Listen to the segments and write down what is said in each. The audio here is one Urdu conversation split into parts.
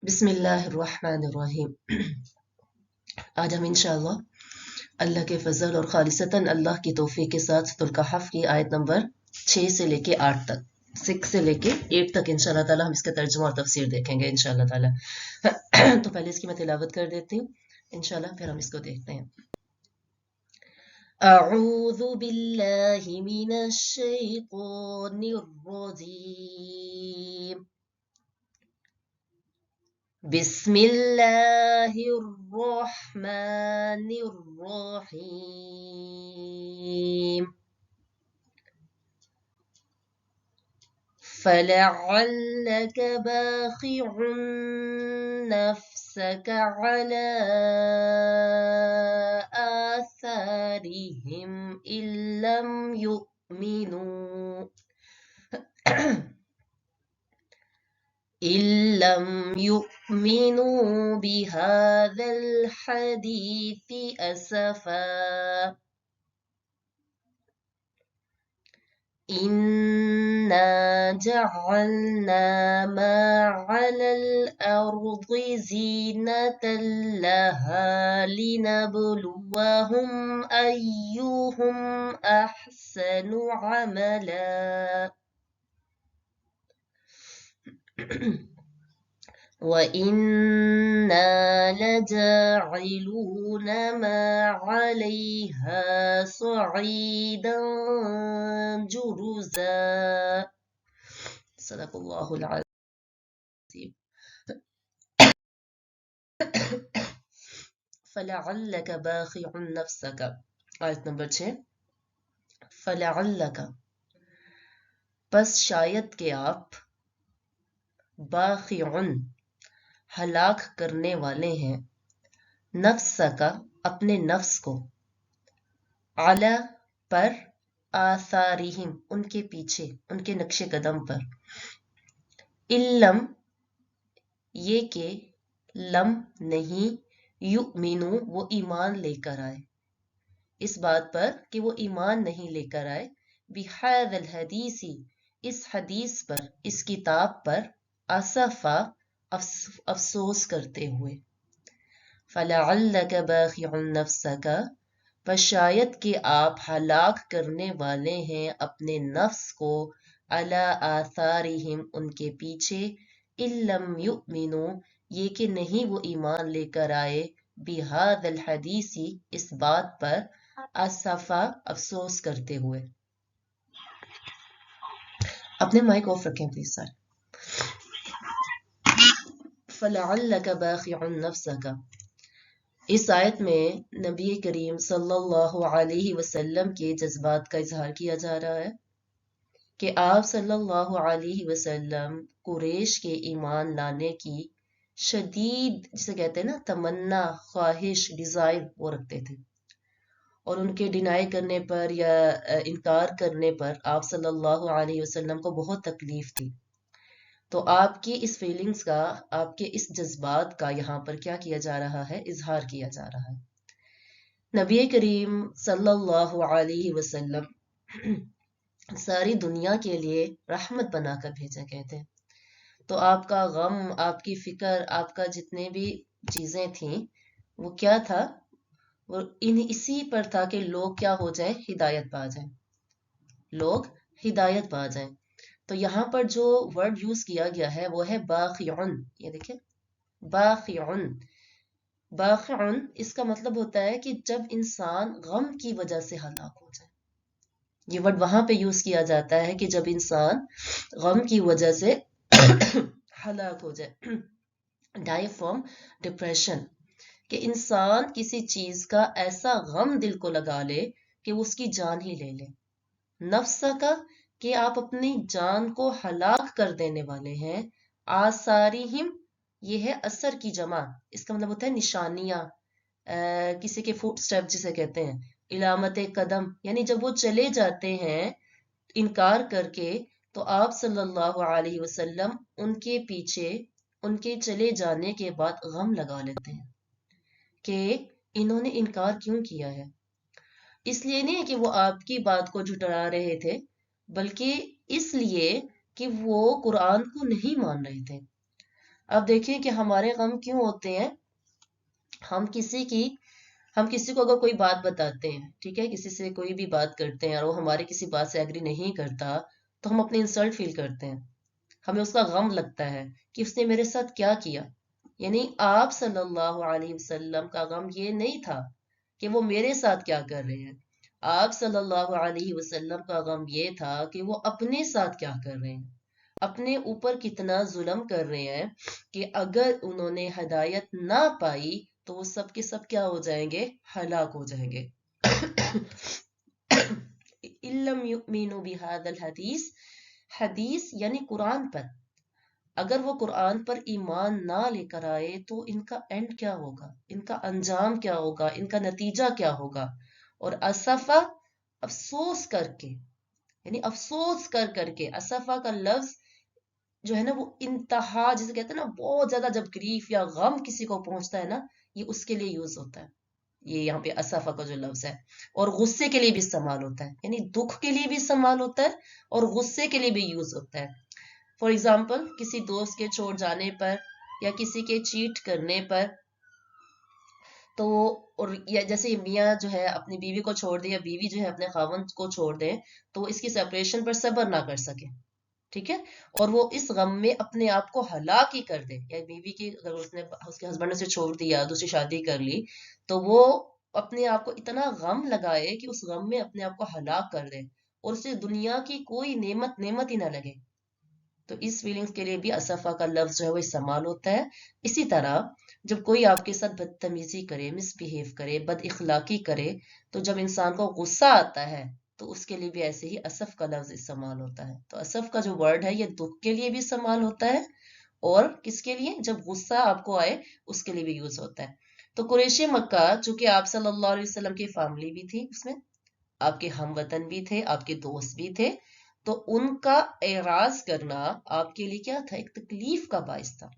بسم اللہ الرحمن الرحیم۔ آج ہم انشاءاللہ اللہ کے فضل اور خالصتاً اللہ کی توفیق کے ساتھ سورۃ الکہف کی آیت نمبر 6 سے لے کے 8 تک 6 سے لے کے 8 تک انشاءاللہ تعالی ہم اس کا ترجمہ اور تفسیر دیکھیں گے انشاءاللہ تعالی۔ تو پہلے اس کی میں تلاوت کر دیتی ہوں انشاءاللہ، پھر ہم اس کو دیکھتے ہیں۔ اعوذ باللہ من الشیطان الرجیم، بسم اللہ الرحمن الرحیم۔ فلعلك باخع نفسك على آثارهم إن لم يؤمنوا بهذا الحديث أسفا، إنا جعلنا ما على الأرض زينة لها لنبلوهم أيهم أحسن عملا وَإِنَّا لَجَاعِلُونَ مَا عَلَيْهَا صَعِيدًا جُرُزًا۔ صدق اللہ العظیم۔ فَلَعَلَّكَ بَاخِعٌ نَفْسَكَ، آیت نمبر 6۔ فَلَعَلَّكَ، بس شاید کہ آپ، باخعن ہلاک کرنے والے ہیں، نفس کا اپنے نفس کو، علی پر، آثارہم ان کے پیچھے، ان کے نقش قدم پر، علم یہ کہ لم نہیں، یؤمنو وہ ایمان لے کر آئے، اس بات پر کہ وہ ایمان نہیں لے کر آئے، بہذا الحدیث اس حدیث پر، اس کتاب پر، اسفا افسوس کرتے ہوئے۔ فَلَعَلَّكَ بَاخِعٌ نَفْسَكَ، پس شاید کہ آپ ہلاک کرنے والے ہیں اپنے نفس کو، عَلَىٰ آثَارِهِمْ ان کے پیچھے، إِن لَّمْ يُؤْمِنُوا یہ کہ نہیں وہ ایمان لے کر آئے، بِهَذَا الْحَدِيثِ اس بات پر، اسفا افسوس کرتے ہوئے۔ اپنے مائک آف رکھیں پلیز سر۔ فَلَعَلَّكَ بَاخِعٌ نَفْسَكَ، اس آیت میں نبی کریم صلی اللہ علیہ وسلم کے جذبات کا اظہار کیا جا رہا ہے کہ آپ صلی اللہ علیہ وسلم قریش کے ایمان لانے کی شدید، جسے کہتے ہیں نا تمنا، خواہش، ڈیزائر وہ رکھتے تھے، اور ان کے ڈینائی کرنے پر یا انکار کرنے پر آپ صلی اللہ علیہ وسلم کو بہت تکلیف تھی۔ تو آپ کی اس فیلنگز کا، آپ کے اس جذبات کا یہاں پر کیا کیا جا رہا ہے؟ اظہار کیا جا رہا ہے۔ نبی کریم صلی اللہ علیہ وسلم ساری دنیا کے لیے رحمت بنا کر بھیجے گئے تھے، تو آپ کا غم، آپ کی فکر، آپ کا جتنے بھی چیزیں تھیں وہ کیا تھا؟ وہ اسی پر تھا کہ لوگ کیا ہو جائیں؟ ہدایت پا جائیں، لوگ ہدایت پا جائیں۔ تو یہاں پر جو ورڈ یوز کیا گیا ہے وہ ہے باخعن، یہ دیکھیں باخعن۔ باخعن اس کا مطلب ہوتا ہے کہ جب انسان غم کی وجہ سے ہلاک ہو جائے، یہ ورڈ وہاں پہ یوز کیا جاتا ہے کہ جب انسان غم کی وجہ سے ہلاک ہو جائے، ڈائی فرام ڈپریشن، کہ انسان کسی چیز کا ایسا غم دل کو لگا لے کہ وہ اس کی جان ہی لے لے۔ نفس کا کہ آپ اپنی جان کو ہلاک کر دینے والے ہیں، آثارہم یہ ہے اثر کی جمع، اس کا مطلب ہوتا ہے نشانیاں، کسی کے فوٹ سٹیپ جسے کہتے ہیں، علامت قدم، یعنی جب وہ چلے جاتے ہیں انکار کر کے تو آپ صلی اللہ علیہ وسلم ان کے پیچھے، ان کے چلے جانے کے بعد غم لگا لیتے ہیں کہ انہوں نے انکار کیوں کیا ہے۔ اس لیے نہیں کہ وہ آپ کی بات کو جھٹلا رہے تھے، بلکہ اس لیے کہ وہ قرآن کو نہیں مان رہے تھے۔ اب دیکھیں کہ ہمارے غم کیوں ہوتے ہیں. ہم کسی کی ہم کسی کو اگر کوئی بات بتاتے ہیں، ٹھیک ہے، کسی سے کوئی بھی بات کرتے ہیں اور وہ ہماری کسی بات سے ایگری نہیں کرتا، تو ہم اپنی انسلٹ فیل کرتے ہیں. ہمیں اس کا غم لگتا ہے کہ اس نے میرے ساتھ کیا کیا. یعنی آپ صلی اللہ علیہ وسلم کا غم یہ نہیں تھا کہ وہ میرے ساتھ کیا کر رہے ہیں. آپ صلی اللہ علیہ وسلم کا غم یہ تھا کہ وہ اپنے ساتھ کیا کر رہے ہیں، اپنے اوپر کتنا ظلم کر رہے ہیں کہ اگر انہوں نے ہدایت نہ پائی تو وہ سب کے سب کیا ہو جائیں گے، ہلاک ہو جائیں گے. اِلَّمْ يُؤْمِنُوا بِهَذَا الْحَدِيثِ، حدیث یعنی قرآن پر، اگر وہ قرآن پر ایمان نہ لے کر آئے تو ان کا اینڈ کیا ہوگا، ان کا انجام کیا ہوگا، ان کا نتیجہ کیا ہوگا. اور اسفا، افسوس کر کے، یعنی افسوس کر کر کے. اسفا کا لفظ جو ہے نا وہ انتہا، جسے کہتے ہیں نا بہت زیادہ جب گریف یا غم کسی کو پہنچتا ہے نا، یہ اس کے لیے یوز ہوتا ہے. یہ یہاں پہ اسفا کا جو لفظ ہے، اور غصے کے لیے بھی استعمال ہوتا ہے، یعنی دکھ کے لیے بھی استعمال ہوتا ہے اور غصے کے لیے بھی یوز ہوتا ہے. فار ایگزامپل کسی دوست کے چھوڑ جانے پر یا کسی کے چیٹ کرنے پر، تو اور یا جیسے میاں جو ہے اپنی بیوی کو چھوڑ دے یا بیوی جو ہے اپنے خاوند کو چھوڑ دے تو وہ اس کی سپریشن پر صبر نہ کر سکے، ٹھیک ہے، اور وہ اس غم میں اپنے آپ کو ہلاک ہی کر دے. یا بیوی کی اگر اس کے ہسبینڈ نے اسے چھوڑ دیا، دوسری شادی کر لی، تو وہ اپنے آپ کو اتنا غم لگائے کہ اس غم میں اپنے آپ کو ہلاک کر دے اور اسے دنیا کی کوئی نعمت ہی نہ لگے. تو اس فیلنگز کے لیے بھی اسفا کا لفظ جو ہے وہ استعمال ہوتا ہے. اسی طرح جب کوئی آپ کے ساتھ بدتمیزی کرے، مس بہیو کرے، بد اخلاقی کرے، تو جب انسان کو غصہ آتا ہے تو اس کے لیے بھی ایسے ہی اسف کا لفظ استعمال ہوتا ہے. تو اسف کا جو ورڈ ہے یہ دکھ کے لیے بھی استعمال ہوتا ہے اور کس کے لیے، جب غصہ آپ کو آئے اس کے لیے بھی یوز ہوتا ہے. تو قریش مکہ چونکہ آپ صلی اللہ علیہ وسلم کی فیملی بھی تھی، اس میں آپ کے ہم وطن بھی تھے، آپ کے دوست بھی تھے، تو ان کا اعراض کرنا آپ کے لیے کیا تھا، ایک تکلیف کا باعث تھا.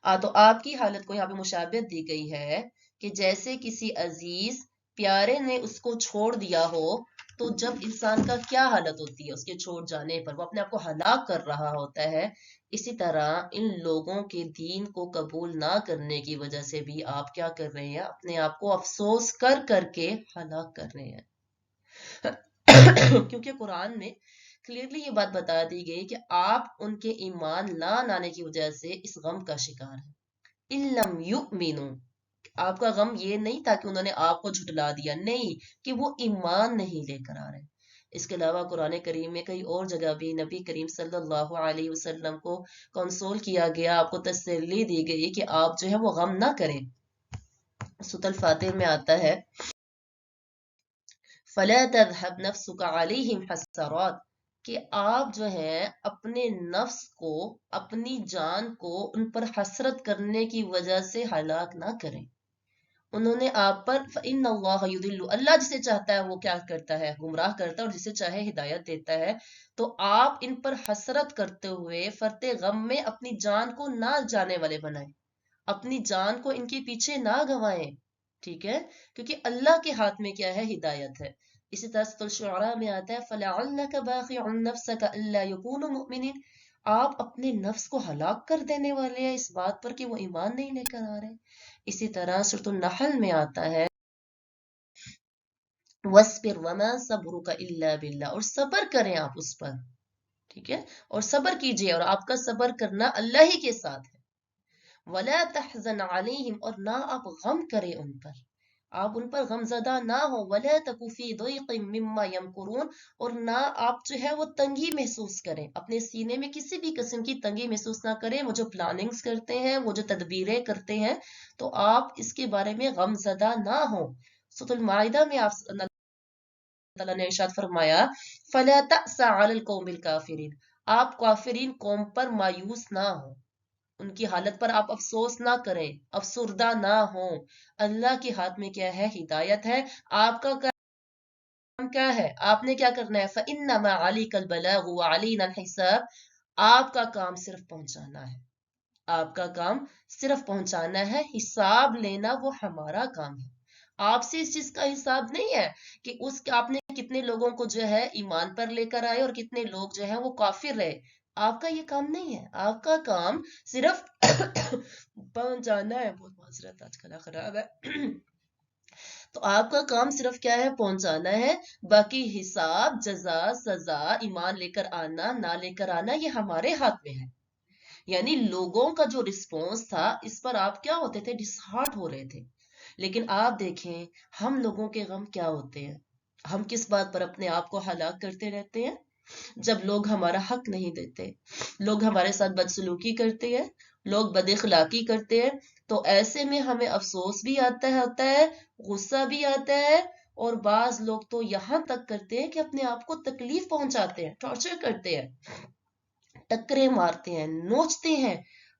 تو آپ کی حالت کو یہاں پہ مشابہت دی گئی ہے کہ جیسے کسی عزیز پیارے نے اس کو چھوڑ دیا ہو، تو جب انسان کا کیا حالت ہوتی ہے اس کے چھوڑ جانے پر، وہ اپنے آپ کو ہلاک کر رہا ہوتا ہے. اسی طرح ان لوگوں کے دین کو قبول نہ کرنے کی وجہ سے بھی آپ کیا کر رہے ہیں، اپنے آپ کو افسوس کر کر کے ہلاک کر رہے ہیں. کیونکہ قرآن میں کلیئرلی یہ بات بتا دی گئی کہ آپ ان کے ایمان نہ لانے کی وجہ سے اس غم کا شکار ہیں. اِلَّمْ يُؤْمِنُوا، آپ کا غم یہ نہیں تھا کہ انہوں نے آپ کو جھٹلا دیا، نہیں، کہ وہ ایمان نہیں لے کر آ رہے. اس کے علاوہ قرآن کریم میں کئی اور جگہ بھی نبی کریم صلی اللہ علیہ وسلم کو کنسول کیا گیا، آپ کو تسلی دی گئی کہ آپ جو ہے وہ غم نہ کریں. سورۃ الفاتر میں آتا ہے فَلَا تَذْهَبْ نَفْسُكَ عَلَيْهِمْ حَسَرَاتٍ، کہ آپ جو ہے اپنے نفس کو، اپنی جان کو ان پر حسرت کرنے کی وجہ سے ہلاک نہ کریں. انہوں نے آپ پر فَإِنَّ اللَّهَ يُضِلُّ، اللہ جسے چاہتا ہے وہ کیا کرتا ہے، گمراہ کرتا ہے، اور جسے چاہے ہدایت دیتا ہے. تو آپ ان پر حسرت کرتے ہوئے فرتے غم میں اپنی جان کو نہ جانے والے بنائیں، اپنی جان کو ان کے پیچھے نہ گنوائیں، ٹھیک ہے، کیونکہ اللہ کے ہاتھ میں کیا ہے، ہدایت ہے. اسی طرح سورۃ الشعراء میں آتا ہے فَلَعَلَّكَ بَاخِعٌ نَفْسَكَ أَلَّا يَكُونُوا مُؤْمِنِينَ، آپ اپنے نفس کو ہلاک کر دینے والے ہیں اس بات پر کہ وہ ایمان نہیں لے کر آ رہے. اسی طرح سورۃ النحل میں آتا ہے وَاصْبِرْ وَمَا صَبْرُكَ إِلَّا بِاللَّهِ، اور صبر کریں آپ اس پر، ٹھیک ہے، اور صبر کیجئے اور آپ کا صبر کرنا اللہ ہی کے ساتھ ہے. وَلَا تَحْزَنْ عَلَيْهِمْ، اور نہ آپ غم کریں ان پر، آپ ان پر غم زدہ نہ ہو. وَلَا تَكُ فِي ضَيْقٍ مِّمَّا يَمْكُرُونَ، اور نہ آپ جو ہے وہ تنگی محسوس کریں، اپنے سینے میں کسی بھی قسم کی تنگی محسوس نہ کریں. وہ جو پلاننگز کرتے ہیں، وہ جو تدبیریں کرتے ہیں، تو آپ اس کے بارے میں غم زدہ نہ ہوں. سورۃ المائدہ میں آپ اللہ تعالیٰ نے ارشاد فرمایا فَلَا تَأْسَ عَلَى الْقَوْمِ الْكَافِرِينَ، آپ کافرین قوم پر مایوس نہ ہوں، ان کی حالت پر آپ افسوس نہ کریں، افسردہ نہ ہوں. اللہ کے ہاتھ میں کیا ہے، ہدایت ہے. آپ کا کام کیا ہے، آپ نے کیا کرنا ہے، فَإِنَّمَا عَلَيْكَ الْبَلَاغُ وَعَلَيْنَا الْحِسَابُ، آپ کا کام صرف پہنچانا ہے، آپ کا کام صرف پہنچانا ہے، حساب لینا وہ ہمارا کام ہے. آپ سے اس چیز کا حساب نہیں ہے کہ آپ نے کتنے لوگوں کو جو ہے ایمان پر لے کر آئے اور کتنے لوگ جو ہیں وہ کافر رہے. آپ کا یہ کام نہیں ہے. آپ کا کام صرف پہنچانا ہے. بہت معذرت، آج کل خراب ہے. تو آپ کا کام صرف کیا ہے؟ پہنچانا ہے. باقی حساب، جزا، سزا، ایمان لے کر آنا نہ لے کر آنا یہ ہمارے ہاتھ میں ہے. یعنی لوگوں کا جو رسپونس تھا اس پر آپ کیا ہوتے تھے؟ ڈس ہارٹ ہو رہے تھے. لیکن آپ دیکھیں ہم لوگوں کے غم کیا ہوتے ہیں. ہم کس بات پر اپنے آپ کو ہلاک کرتے رہتے ہیں؟ جب لوگ ہمارا حق نہیں دیتے، لوگ ہمارے ساتھ بدسلوکی کرتے ہیں، لوگ بد اخلاقی کرتے ہیں، تو ایسے میں ہمیں افسوس بھی ہوتا ہے، غصہ بھی آتا ہے. اور بعض لوگ تو یہاں تک کرتے ہیں کہ اپنے آپ کو تکلیف پہنچاتے ہیں، ٹارچر کرتے ہیں، ٹکرے مارتے ہیں، نوچتے ہیں.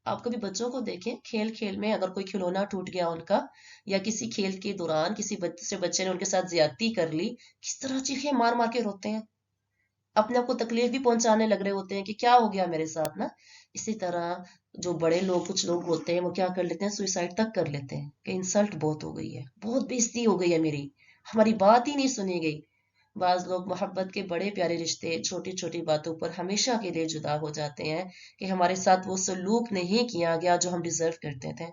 آپ کبھی بچوں کو دیکھیں کھیل کھیل میں اگر کوئی کھلونا ٹوٹ گیا ان کا، یا کسی کھیل کے دوران کسی بچے نے ان کے ساتھ زیادتی کر لی، کس طرح چیخیں مار مار کے روتے ہیں، اپنے آپ کو تکلیف بھی پہنچانے لگ رہے ہوتے ہیں کہ کیا ہو گیا میرے ساتھ نا. اسی طرح جو بڑے لوگ، کچھ لوگ ہوتے ہیں وہ کیا کر لیتے ہیں؟ سوئسائڈ تک کر لیتے ہیں کہ انسلٹ بہت ہو گئی ہے، بہت بےزتی ہو گئی ہے میری، ہماری بات ہی نہیں سنی گئی. بعض لوگ محبت کے بڑے پیارے رشتے چھوٹی چھوٹی باتوں پر ہمیشہ کے لیے جدا ہو جاتے ہیں کہ ہمارے ساتھ وہ سلوک نہیں کیا گیا جو ہم ڈیزرو کرتے تھے.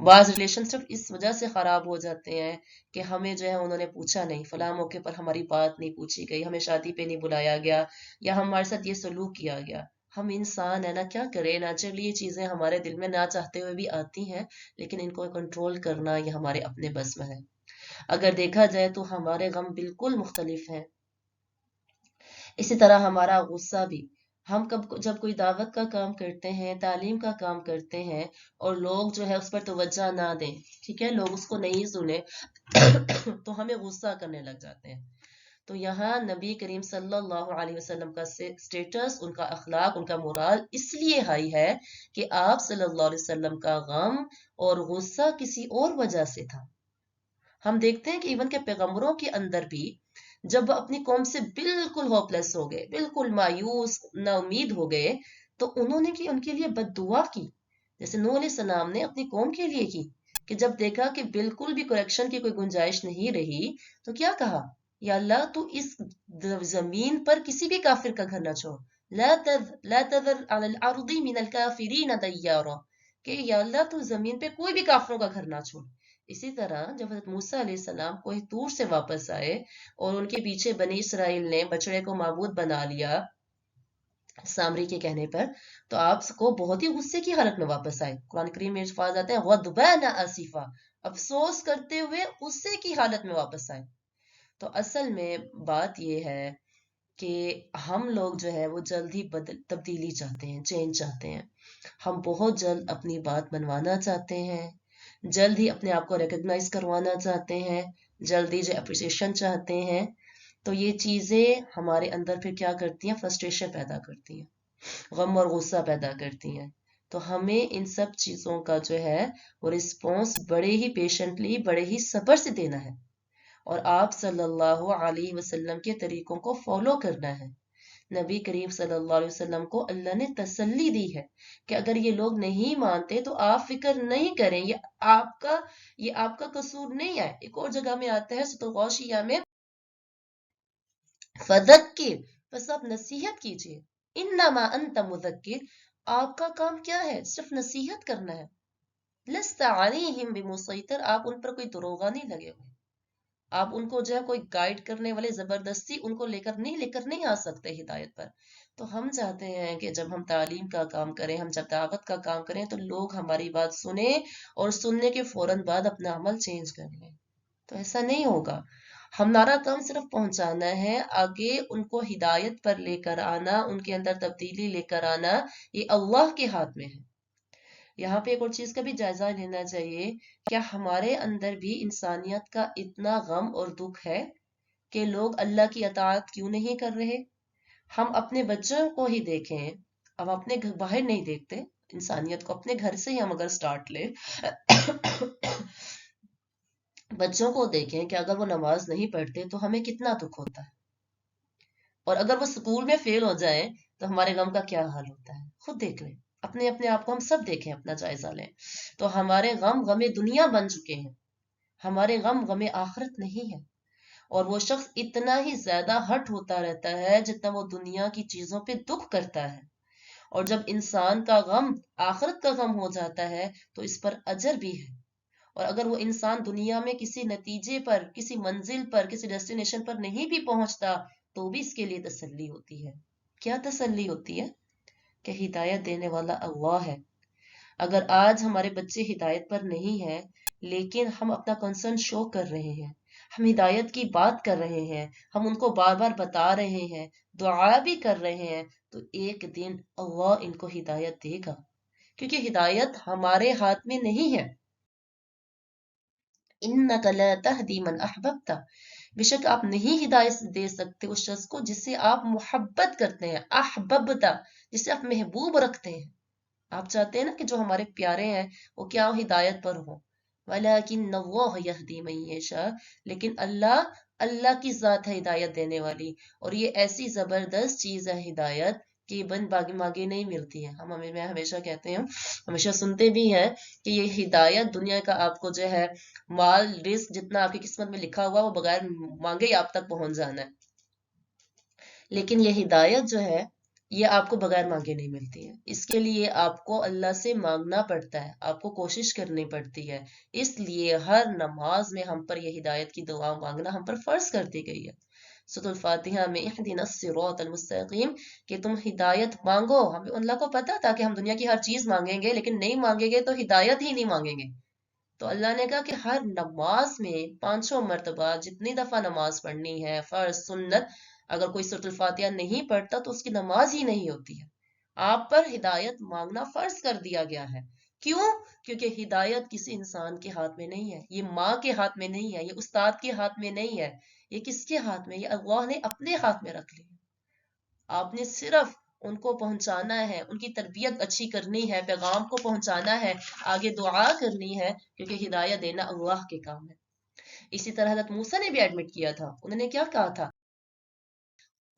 بعض ریلیشن صرف اس وجہ سے خراب ہو جاتے ہیں کہ ہمیں جو ہے انہوں نے پوچھا نہیں، فلاں موقع پر ہماری بات نہیں پوچھی گئی، ہمیں شادی پہ نہیں بلایا گیا، یا ہمارے ساتھ یہ سلوک کیا گیا. ہم انسان ہے نا، کیا کریں؟ نیچرلی یہ چیزیں ہمارے دل میں نہ چاہتے ہوئے بھی آتی ہیں، لیکن ان کو کنٹرول کرنا یہ ہمارے اپنے بس میں ہے. اگر دیکھا جائے تو ہمارے غم بالکل مختلف ہیں. اسی طرح ہمارا غصہ بھی. ہم جب کوئی دعوت کا کام کرتے ہیں، تعلیم کا کام کرتے ہیں، اور لوگ جو ہے اس پر توجہ نہ دیں، ٹھیک ہے، لوگ اس کو نہیں سنیں تو ہمیں غصہ کرنے لگ جاتے ہیں. تو یہاں نبی کریم صلی اللہ علیہ وسلم کا سٹیٹس، ان کا اخلاق، ان کا مورال اس لیے ہائی ہے کہ آپ صلی اللہ علیہ وسلم کا غم اور غصہ کسی اور وجہ سے تھا. ہم دیکھتے ہیں کہ ایون کے پیغمبروں کے اندر بھی جب وہ اپنی قوم سے بالکل ہوپلیس ہو گئے، بالکل مایوس نا امید ہو گئے، تو انہوں نے ان کے لیے بد دعا کی، جیسے نوح علیہ السلام نے اپنی قوم کے لیے کی کہ جب دیکھا کہ بالکل بھی کریکشن کی کوئی گنجائش نہیں رہی تو کیا کہا؟ یا اللہ تو اس زمین پر کسی بھی کافر کا گھر نہ چھوڑ، لا تذر علی الارض من الکافرین دیارا، کہ یا اللہ تو زمین پہ کوئی بھی کافروں کا گھر نہ چھوڑ. اسی طرح جب حضرت موسیٰ علیہ السلام کوہ طور سے واپس آئے اور ان کے پیچھے بنی اسرائیل نے بچڑے کو معبود بنا لیا سامری کے کہنے پر، تو آپ کو بہت ہی غصے کی حالت میں واپس آئے. قرآن کریم میں الفاظ آتے ہیں غضبان آسفا، افسوس کرتے ہوئے غصے کی حالت میں واپس آئے. تو اصل میں بات یہ ہے کہ ہم لوگ جو ہے وہ جلد ہی تبدیلی چاہتے ہیں، چینج چاہتے ہیں. ہم بہت جلد اپنی بات منوانا چاہتے ہیں، جلد ہی اپنے آپ کو ریکگنائز کروانا چاہتے ہیں، جلدی جو اپریسیشن چاہتے ہیں. تو یہ چیزیں ہمارے اندر پھر کیا کرتی ہیں؟ فرسٹریشن پیدا کرتی ہیں، غم اور غصہ پیدا کرتی ہیں. تو ہمیں ان سب چیزوں کا جو ہے وہ رسپونس بڑے ہی پیشنٹلی، بڑے ہی صبر سے دینا ہے، اور آپ صلی اللہ علیہ وسلم کے طریقوں کو فالو کرنا ہے. نبی کریم صلی اللہ علیہ وسلم کو اللہ نے تسلی دی ہے کہ اگر یہ لوگ نہیں مانتے تو آپ فکر نہیں کریں، یہ آپ کا قصور نہیں ہے. ایک اور جگہ میں آتا ہے سورۃ غاشیہ میں، فذکر، بس آپ نصیحت کیجیے، انما انت مذکر، آپ کا کام کیا ہے؟ صرف نصیحت کرنا ہے. لست علیہم بمسیطر، آپ ان پر کوئی دروغہ نہیں لگے ہوئے، آپ ان کو جو ہے کوئی گائیڈ کرنے والے زبردستی ان کو لے کر نہیں آ سکتے ہدایت پر. تو ہم چاہتے ہیں کہ جب ہم تعلیم کا کام کریں، ہم جب دعوت کا کام کریں تو لوگ ہماری بات سنیں اور سننے کے فوراً بعد اپنا عمل چینج کر لیں. تو ایسا نہیں ہوگا. ہمارا کام صرف پہنچانا ہے، آگے ان کو ہدایت پر لے کر آنا، ان کے اندر تبدیلی لے کر آنا، یہ اللہ کے ہاتھ میں ہے. یہاں پہ ایک اور چیز کا بھی جائزہ لینا چاہیے، کیا ہمارے اندر بھی انسانیت کا اتنا غم اور دکھ ہے کہ لوگ اللہ کی اطاعت کیوں نہیں کر رہے؟ ہم اپنے بچوں کو ہی دیکھیں، اب اپنے باہر نہیں دیکھتے انسانیت کو، اپنے گھر سے ہی ہم اگر سٹارٹ لیں بچوں کو دیکھیں کہ اگر وہ نماز نہیں پڑھتے تو ہمیں کتنا دکھ ہوتا ہے، اور اگر وہ اسکول میں فیل ہو جائیں تو ہمارے غم کا کیا حال ہوتا ہے. خود دیکھ لیں، اپنے آپ کو ہم سب دیکھیں، اپنا جائزہ لیں. تو ہمارے غم دنیا بن چکے ہیں، ہمارے غم آخرت نہیں ہے. اور وہ شخص اتنا ہی زیادہ ہرٹ ہوتا رہتا ہے جتنا وہ دنیا کی چیزوں پہ دکھ کرتا ہے. اور جب انسان کا غم آخرت کا غم ہو جاتا ہے تو اس پر اجر بھی ہے، اور اگر وہ انسان دنیا میں کسی نتیجے پر، کسی منزل پر، کسی ڈیسٹینیشن پر نہیں بھی پہنچتا تو بھی اس کے لیے تسلی ہوتی ہے۔ کیا تسلی ہوتی ہے؟ کہ ہدایت دینے والا اللہ ہے۔ اگر آج ہمارے بچے ہدایت پر نہیں ہیں لیکن ہم اپنا کنسرن شو کر رہے ہیں، ہم ہدایت کی بات کر رہے ہیں، ہم ان کو بار بار بتا رہے ہیں، دعا بھی کر رہے ہیں، تو ایک دن اللہ ان کو ہدایت دے گا، کیونکہ ہدایت ہمارے ہاتھ میں نہیں ہے۔ اِنَّكَ لَا تَهْدِي مَنْ أَحْبَبْتَ، بے شک آپ نہیں ہدایت دے سکتے اس شخص کو جس سے آپ محبت کرتے ہیں، احببتا، جسے آپ محبوب رکھتے ہیں۔ آپ چاہتے ہیں نا کہ جو ہمارے پیارے ہیں وہ کیا ہدایت پر ہوں، وَلَكِنَّ اللَّهَ يَهْدِي مَن يَشَاءُ، لیکن اللہ کی ذات ہے ہدایت دینے والی، اور یہ ایسی زبردست چیز ہے ہدایت کہ یہ بن مانگے نہیں ملتی ہے۔ میں ہمیشہ کہتے ہیں، ہمیشہ سنتے بھی ہیں کہ یہ ہدایت دنیا کا آپ کو جو ہے مال رزق جتنا آپ کی قسمت میں لکھا ہوا وہ بغیر مانگے ہی آپ تک پہنچ جانا ہے، لیکن یہ ہدایت جو ہے یہ آپ کو بغیر مانگے نہیں ملتی ہے۔ اس کے لیے آپ کو اللہ سے مانگنا پڑتا ہے، آپ کو کوشش کرنی پڑتی ہے۔ اس لیے ہر نماز میں ہم پر یہ ہدایت کی دعا مانگنا ہم پر فرض کر دی گئی ہے۔ سورۃ الفاتحہ میں اہدنا الصراط المستقیم کہ تم ہدایت مانگو۔ ہمیں اللہ کو پتا تھا کہ ہم دنیا کی ہر چیز مانگیں گے لیکن نہیں مانگیں گے تو ہدایت ہی نہیں مانگیں گے، تو اللہ نے کہا کہ ہر نماز میں 500 مرتبہ جتنی دفعہ نماز پڑھنی ہے، فرض سنت، اگر کوئی سورۃ الفاتحہ نہیں پڑھتا تو اس کی نماز ہی نہیں ہوتی ہے۔ آپ پر ہدایت مانگنا فرض کر دیا گیا ہے۔ کیوں؟ کیونکہ ہدایت کسی انسان کے ہاتھ میں نہیں ہے، یہ ماں کے ہاتھ میں نہیں ہے، یہ استاد کے ہاتھ میں نہیں ہے، یہ کس کے ہاتھ میں؟ یہ اللہ نے اپنے ہاتھ میں رکھ لی ہے۔ آپ نے صرف ان کو پہنچانا ہے، ان کی تربیت اچھی کرنی ہے، پیغام کو پہنچانا ہے، آگے دعا کرنی ہے، کیونکہ ہدایت دینا اللہ کے کام ہے۔ اسی طرح حضرت موسیٰ نے بھی ایڈمٹ کیا تھا، انہوں نے کیا کہا تھا؟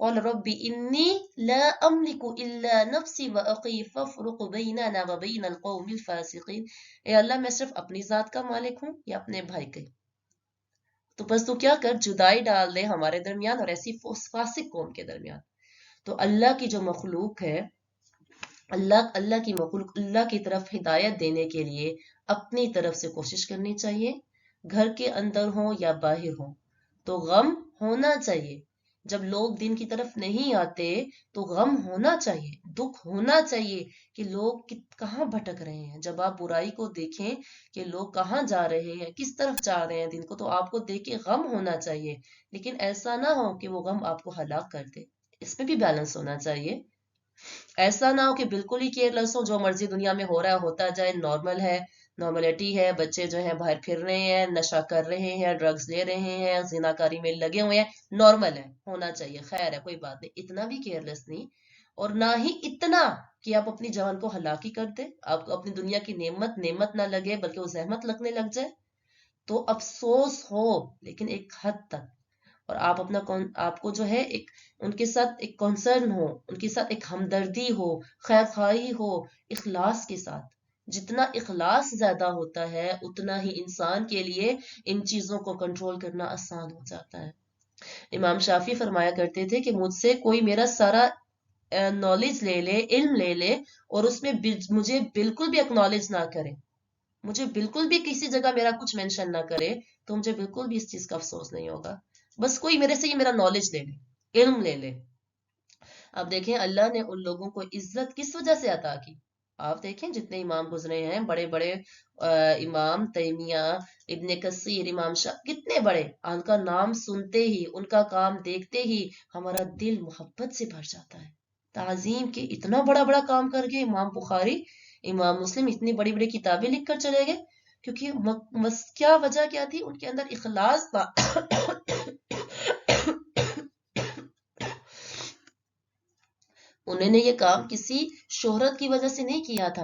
قال رب انی لا املک الا نفسی واخی فافرق بیننا وبین القوم الفاسقین، اے اللہ میں صرف اپنی ذات کا مالک ہوں یا اپنے بھائی کے، تو بس تو کیا کر، جدائی ڈال دے ہمارے درمیان اور ایسی فاسق قوم کے درمیان۔ تو اللہ کی جو مخلوق ہے، اللہ کی مخلوق، اللہ کی طرف ہدایت دینے کے لیے اپنی طرف سے کوشش کرنی چاہیے، گھر کے اندر ہوں یا باہر ہوں، تو غم ہونا چاہیے۔ جب لوگ دین کی طرف نہیں آتے تو غم ہونا چاہیے، دکھ ہونا چاہیے کہ لوگ کہاں بھٹک رہے ہیں۔ جب آپ برائی کو دیکھیں کہ لوگ کہاں جا رہے ہیں، کس طرف جا رہے ہیں دین کو، تو آپ کو دیکھ کے غم ہونا چاہیے، لیکن ایسا نہ ہو کہ وہ غم آپ کو ہلاک کر دے۔ اس میں بھی بیلنس ہونا چاہیے۔ ایسا نہ ہو کہ بالکل ہی کیئرلیس ہو، جو مرضی دنیا میں ہو رہا ہے ہوتا جائے، نارمل ہے، نارملٹی ہے، بچے جو ہیں باہر پھر رہے ہیں، نشہ کر رہے ہیں، ڈرگز لے رہے ہیں، زناکاری میں لگے ہوئے ہیں، نارمل ہے، ہونا چاہیے، خیر ہے، کوئی بات نہیں، اتنا بھی کیئرلیس نہیں، اور نہ ہی اتنا کہ آپ اپنی جان کو ہلاک ہی کر دیں، آپ کو اپنی دنیا کی نعمت نہ لگے بلکہ وہ زحمت لگنے لگ جائے، تو افسوس ہو لیکن ایک حد تک، اور آپ کو جو ہے ایک ان کے ساتھ ایک کنسرن ہو، ان کے ساتھ ایک ہمدردی ہو، خیر خواہی ہو، اخلاص کے ساتھ۔ جتنا اخلاص زیادہ ہوتا ہے اتنا ہی انسان کے لیے ان چیزوں کو کنٹرول کرنا آسان ہو جاتا ہے۔ امام شافعی فرمایا کرتے تھے کہ مجھ سے کوئی میرا سارا نالج لے لے، علم لے لے، اور اس میں مجھے بالکل بھی اکنالج نہ کرے، مجھے بالکل بھی کسی جگہ میرا کچھ مینشن نہ کرے، تو مجھے بالکل بھی اس چیز کا افسوس نہیں ہوگا۔ بس کوئی میرے سے یہ میرا نالج لے لے، علم لے لے۔ اب دیکھیں اللہ نے ان لوگوں کو عزت کس وجہ سے عطا کی؟ آپ دیکھیں جتنے امام گزرے ہیں، بڑے بڑے امام تیمیہ، ابن کثیر، امام شاہ، کتنے بڑے، ان کا نام سنتے ہی، ان کا کام دیکھتے ہی ہمارا دل محبت سے بھر جاتا ہے، تعظیم کے اتنا بڑا بڑا کام کر گئے۔ امام بخاری، امام مسلم اتنی بڑی بڑی کتابیں لکھ کر چلے گئے، کیونکہ کیا وجہ کیا تھی؟ ان کے اندر اخلاص تھا۔ انہوں نے یہ کام کسی شہرت کی وجہ سے نہیں کیا تھا۔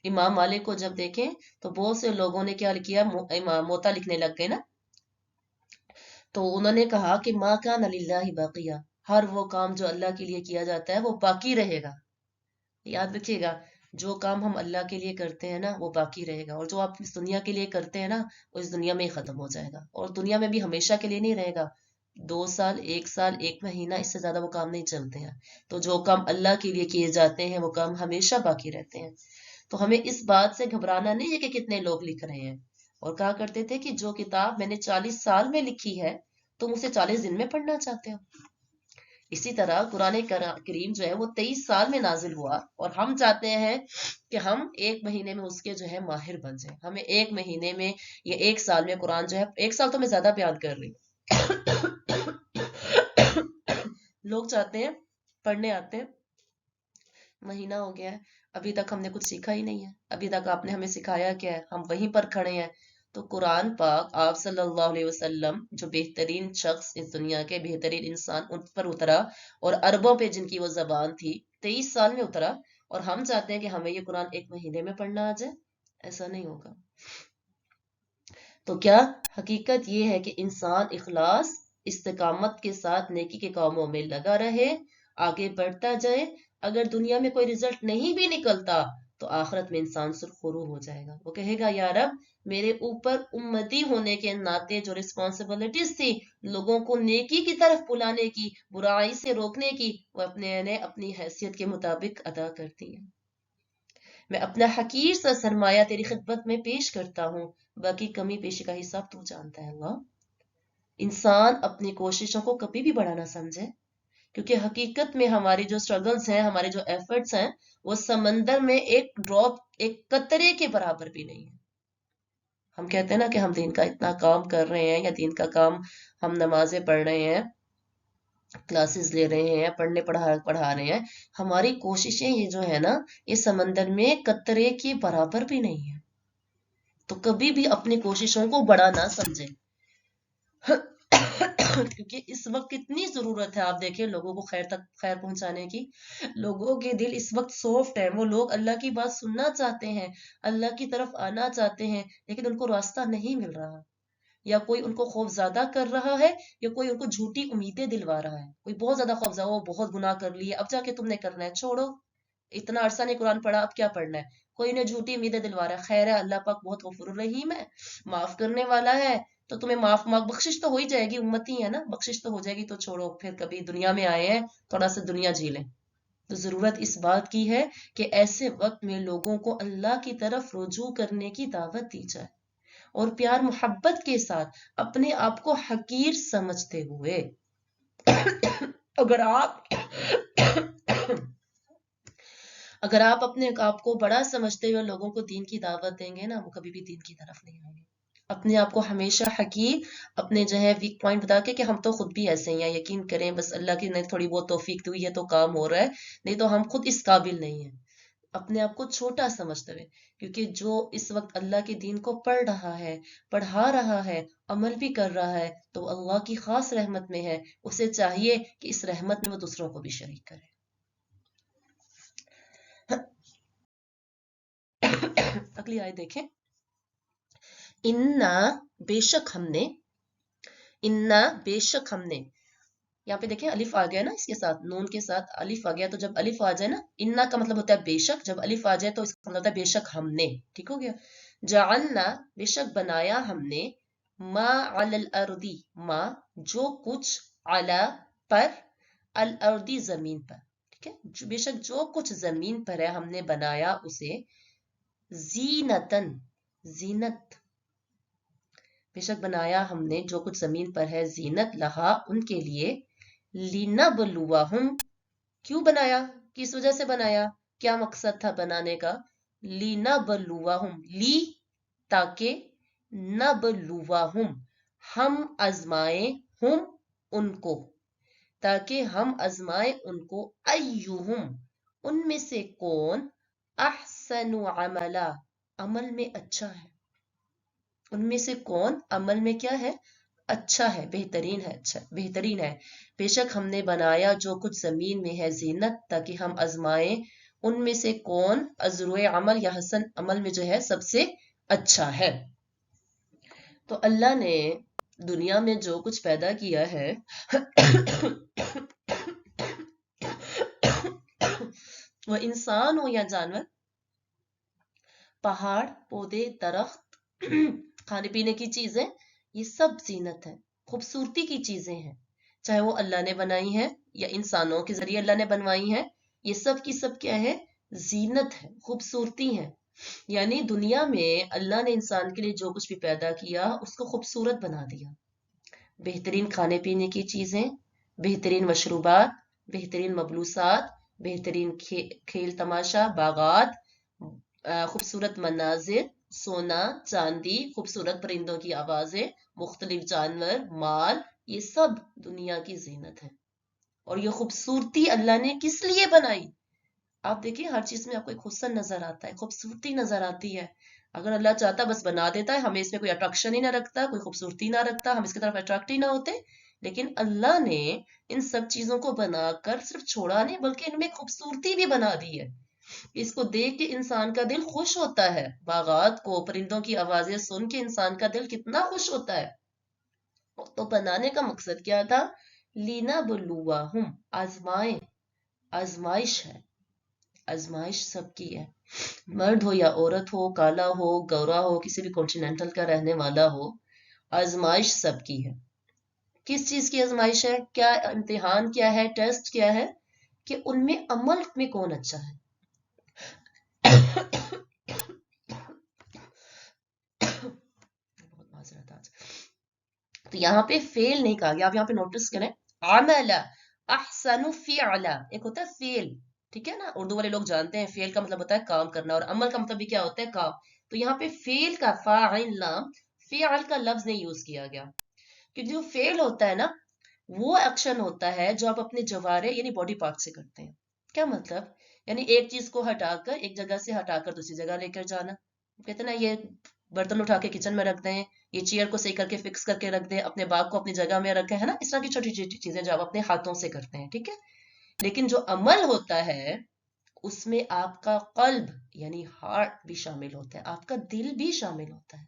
امام مالک کو جب دیکھیں تو بہت سے لوگوں نے کیا کیا، موتا لکھنے لگ گئے نا، تو انہوں نے کہا کہ ما کان للہ باقیہ، ہر وہ کام جو اللہ کے لیے کیا جاتا ہے وہ باقی رہے گا۔ یاد رکھیے گا، جو کام ہم اللہ کے لیے کرتے ہیں نا وہ باقی رہے گا، اور جو آپ اس دنیا کے لیے کرتے ہیں نا وہ اس دنیا میں ہی ختم ہو جائے گا، اور دنیا میں بھی ہمیشہ کے لیے نہیں رہے گا۔ 2 سال 1 سال 1 مہینہ اس سے زیادہ وہ کام نہیں چلتے ہیں. تو جو کام اللہ کے لیے کیے جاتے ہیں وہ کام ہمیشہ باقی رہتے ہیں. تو ہمیں اس بات سے گھبرانا نہیں ہے کہ کتنے لوگ لکھ رہے ہیں. اور کہا کرتے تھے کہ جو کتاب میں نے 40 سال میں لکھی ہے تم اسے 40 دن میں پڑھنا چاہتے ہو. اسی طرح قرآن کریم جو ہے وہ 23 سال میں نازل ہوا اور ہم چاہتے ہیں کہ ہم 1 مہینے میں اس کے جو ہے ماہر بن جائیں. ہمیں 1 مہینے میں یا 1 سال میں قرآن جو ہے 1 سال تو میں زیادہ بیان کر رہی ہوں. لوگ چاہتے ہیں پڑھنے آتے ہیں مہینہ ہو گیا ہے ابھی تک ہم نے کچھ سیکھا ہی نہیں ہے. ابھی تک آپ نے ہمیں سکھایا کیا ہے؟ ہم وہیں پر کھڑے ہیں. تو قرآن پاک آپ صلی اللہ علیہ وسلم جو بہترین شخص اس دنیا کے بہترین انسان ان پر اترا اور عربوں پہ جن کی وہ زبان تھی 23 سال میں اترا اور ہم چاہتے ہیں کہ ہمیں یہ قرآن 1 مہینے میں پڑھنا آ جائے. ایسا نہیں ہوگا. تو کیا حقیقت یہ ہے کہ انسان اخلاص استقامت کے ساتھ نیکی کے کاموں میں لگا رہے آگے بڑھتا جائے. اگر دنیا میں کوئی رزلٹ نہیں بھی نکلتا تو آخرت میں انسان سرخرو ہو جائے گا. وہ کہے گا یا رب میرے اوپر امتی ہونے کے ناطے جو رسپانسبلٹیز تھی لوگوں کو نیکی کی طرف بلانے کی برائی سے روکنے کی وہ اپنی حیثیت کے مطابق ادا کرتی ہیں. میں اپنا حقیر سا سرمایہ تیری خدمت میں پیش کرتا ہوں. باقی کمی پیشی کا حساب تو جانتا ہے اللہ. انسان اپنی کوششوں کو کبھی بھی بڑا نہ سمجھے کیونکہ حقیقت میں ہماری جو سٹرگلز ہیں ہمارے جو ایفرٹس ہیں وہ سمندر میں ایک ڈراپ ایک قطرے کے برابر بھی نہیں ہے. ہم کہتے ہیں نا کہ ہم دین کا اتنا کام کر رہے ہیں یا دین کا کام ہم نمازیں پڑھ رہے ہیں کلاسز لے رہے ہیں پڑھنے پڑھا رہے ہیں. ہماری کوششیں یہ جو ہے نا یہ سمندر میں قطرے کے برابر بھی نہیں ہے. تو کبھی بھی اپنی کوششوں کو بڑا نہ سمجھیں کیونکہ اس وقت کتنی ضرورت ہے. آپ دیکھیں لوگوں کو خیر تک خیر پہنچانے کی. لوگوں کے دل اس وقت سافٹ ہے. وہ لوگ اللہ کی بات سننا چاہتے ہیں اللہ کی طرف آنا چاہتے ہیں لیکن ان کو راستہ نہیں مل رہا. یا کوئی ان کو خوف زیادہ کر رہا ہے یا کوئی ان کو جھوٹی امیدیں دلوا رہا ہے. کوئی بہت زیادہ خوف زدہ بہت گناہ کر لیے اب جا کے تم نے کرنا ہے چھوڑو اتنا عرصہ نے قرآن پڑھا اب کیا پڑھنا ہے. کوئی نے جھوٹی امیدیں دلوا رہا ہے. خیر ہے اللہ پاک بہت غفور الرحیم ہے معاف کرنے والا ہے تو تمہیں معاف بخشش تو ہو ہی جائے گی. امتی ہے نا بخشش تو ہو جائے گی تو چھوڑو پھر کبھی دنیا میں آئے ہیں تھوڑا سا دنیا جی لیں. تو ضرورت اس بات کی ہے کہ ایسے وقت میں لوگوں کو اللہ کی طرف رجوع کرنے کی دعوت دی جائے اور پیار محبت کے ساتھ اپنے آپ کو حقیر سمجھتے ہوئے اگر آپ اپنے آپ کو بڑا سمجھتے ہوئے لوگوں کو دین کی دعوت دیں گے نا وہ کبھی بھی دین کی طرف نہیں آئیں گے. اپنے آپ کو ہمیشہ حقیر اپنے جو ہے ویک پوائنٹ بتا کے کہ ہم تو خود بھی ایسے ہیں یقین کریں بس اللہ کی نے تھوڑی بہت توفیق ہوئی ہے تو کام ہو رہا ہے نہیں تو ہم خود اس قابل نہیں ہیں. اپنے آپ کو چھوٹا سمجھتے ہوئے کیونکہ جو اس وقت اللہ کے دین کو پڑھ رہا ہے پڑھا رہا ہے عمل بھی کر رہا ہے تو اللہ کی خاص رحمت میں ہے. اسے چاہیے کہ اس رحمت میں وہ دوسروں کو بھی شریک کرے. اگلی آیت دیکھیں. انا بے شک ہم نے انا بے شک ہم نے یہاں پہ دیکھیں الف آ گیا نا اس کے ساتھ نون کے ساتھ الف آ گیا. تو جب الف آ جائے نا انا کا مطلب ہوتا ہے بے شک. جب الف آ جائے تو اس کا مطلب ہوتا ہے بے شک ہم نے. ٹھیک ہو گیا. جعلنا بے شک بنایا ہم نے ما علی الارض ما جو کچھ علی پر الارض زمین پر. ٹھیک ہے بے شک جو کچھ زمین پر ہے ہم نے بنایا اسے زینتن زینت. بے شک بنایا ہم نے جو کچھ زمین پر ہے زینت لہا ان کے لیے. لنبلوہم کیوں بنایا کس وجہ سے بنایا کیا مقصد تھا بنانے کا. لنبلوہم لی تاکہ نبلوہم ہم آزمائیں ہم ان کو تاکہ ہم آزمائیں ان کو ایہم ان میں سے کون احسن عملا عمل میں اچھا ہے. ان میں سے کون عمل میں کیا ہے اچھا ہے بہترین ہے اچھا بہترین ہے. بے شک ہم نے بنایا جو کچھ زمین میں ہے زینت تاکہ ہم آزمائیں ان میں سے کون ازروع عمل یا حسن عمل میں جو ہے سب سے اچھا ہے. تو اللہ نے دنیا میں جو کچھ پیدا کیا ہے وہ انسان ہو یا جانور پہاڑ پودے درخت کھانے پینے کی چیزیں یہ سب زینت ہے خوبصورتی کی چیزیں ہیں. چاہے وہ اللہ نے بنائی ہیں یا انسانوں کے ذریعے اللہ نے بنوائی ہیں، یہ سب کی سب کیا ہے؟ زینت ہے، خوبصورتی ہے۔ یعنی دنیا میں اللہ نے انسان کے لیے جو کچھ بھی پیدا کیا اس کو خوبصورت بنا دیا۔ بہترین کھانے پینے کی چیزیں، بہترین مشروبات، بہترین مبلوسات، بہترین کھیل تماشا، باغات، خوبصورت مناظر، سونا چاندی، خوبصورت پرندوں کی آوازیں، مختلف جانور، مال، یہ سب دنیا کی زینت ہے۔ اور یہ خوبصورتی اللہ نے کس لیے بنائی؟ آپ دیکھیں ہر چیز میں آپ کو ایک حسن نظر آتا ہے، خوبصورتی نظر آتی ہے۔ اگر اللہ چاہتا بس بنا دیتا ہے، ہمیں اس میں کوئی اٹریکشن ہی نہ رکھتا، کوئی خوبصورتی نہ رکھتا، ہم اس کی طرف اٹریکٹ ہی نہ ہوتے۔ لیکن اللہ نے ان سب چیزوں کو بنا کر صرف چھوڑا نہیں بلکہ ان میں خوبصورتی بھی بنا دی ہے۔ اس کو دیکھ کے انسان کا دل خوش ہوتا ہے، باغات کو، پرندوں کی آوازیں سن کے انسان کا دل کتنا خوش ہوتا ہے۔ تو بنانے کا مقصد کیا تھا؟ لینا بلواہم، آزمائیں، آزمائش ہے، آزمائش سب کی ہے، مرد ہو یا عورت ہو، کالا ہو، گورا ہو، کسی بھی کانٹیننٹل کا رہنے والا ہو، آزمائش سب کی ہے۔ کس چیز کی آزمائش ہے؟ کیا امتحان کیا ہے؟ ٹیسٹ کیا ہے؟ کہ ان میں عمل میں کون اچھا ہے۔ بہت معذرت آج۔ تو یہاں پہ فیل نہیں کہا گیا، آپ یہاں پہ نوٹس کریں، عمل احسن فعلا، ایک ہوتا ہے فیل، ٹھیک ہے نا، اردو والے لوگ جانتے ہیں فیل کا مطلب ہوتا ہے کام کرنا، اور عمل کا مطلب بھی کیا ہوتا ہے؟ کام۔ تو یہاں پہ فیل کا فاعل نام فعل کا لفظ نہیں یوز کیا گیا، کیونکہ جو فیل ہوتا ہے نا وہ ایکشن ہوتا ہے جو آپ اپنے جوارے یعنی باڈی پارٹ سے کرتے ہیں۔ کیا مطلب؟ یعنی ایک چیز کو ہٹا کر، ایک جگہ سے ہٹا کر دوسری جگہ لے کر جانا، کہتے ہیں نا یہ برتن اٹھا کے کچن میں رکھ دیں، یہ چیئر کو صحیح کر کے فکس کر کے رکھ دیں، اپنے باغ کو اپنی جگہ میں رکھیں، ہے نا، اس طرح کی چھوٹی چھوٹی چیزیں جو آپ اپنے ہاتھوں سے کرتے ہیں، ٹھیک ہے۔ لیکن جو عمل ہوتا ہے اس میں آپ کا قلب یعنی ہارٹ بھی شامل ہوتا ہے، آپ کا دل بھی شامل ہوتا ہے۔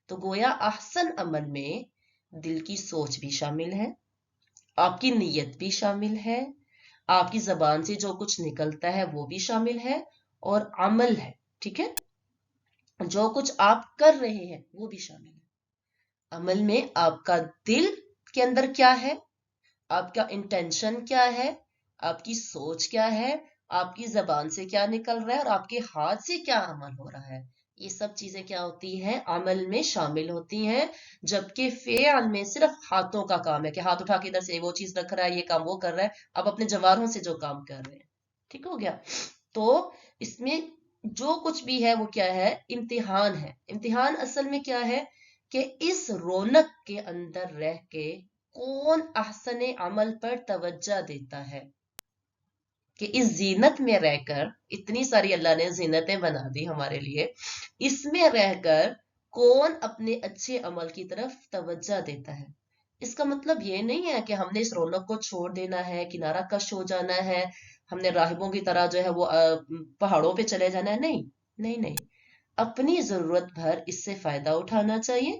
تو گویا احسن عمل میں دل کی سوچ بھی شامل ہے، آپ کی نیت بھی شامل ہے، آپ کی زبان سے جو کچھ نکلتا ہے وہ بھی شامل ہے، اور عمل ہے، ٹھیک ہے، جو کچھ آپ کر رہے ہیں وہ بھی شامل ہے۔ عمل میں آپ کا دل کے اندر کیا ہے، آپ کا انٹینشن کیا ہے، آپ کی سوچ کیا ہے، آپ کی زبان سے کیا نکل رہا ہے، اور آپ کے ہاتھ سے کیا عمل ہو رہا ہے، یہ سب چیزیں کیا ہوتی ہیں؟ عمل میں شامل ہوتی ہیں۔ جبکہ فعل میں صرف ہاتھوں کا کام ہے کہ ہاتھ اٹھا کے ادھر سے وہ چیز رکھ رہا ہے، یہ کام وہ کر رہا ہے، آپ اپنے جواروں سے جو کام کر رہے ہیں، ٹھیک ہو گیا۔ تو اس میں جو کچھ بھی ہے وہ کیا ہے؟ امتحان ہے۔ امتحان اصل میں کیا ہے کہ اس رونق کے اندر رہ کے کون احسن عمل پر توجہ دیتا ہے، کہ اس زینت میں رہ کر، اتنی ساری اللہ نے زینتیں بنا دی ہمارے لیے، اس میں رہ کر کون اپنے اچھے عمل کی طرف توجہ دیتا ہے۔ اس کا مطلب یہ نہیں ہے کہ ہم نے اس رونق کو چھوڑ دینا ہے، کنارہ کش ہو جانا ہے، ہم نے راہبوں کی طرح جو ہے وہ پہاڑوں پہ چلے جانا ہے، نہیں نہیں نہیں، اپنی ضرورت بھر اس سے فائدہ اٹھانا چاہیے،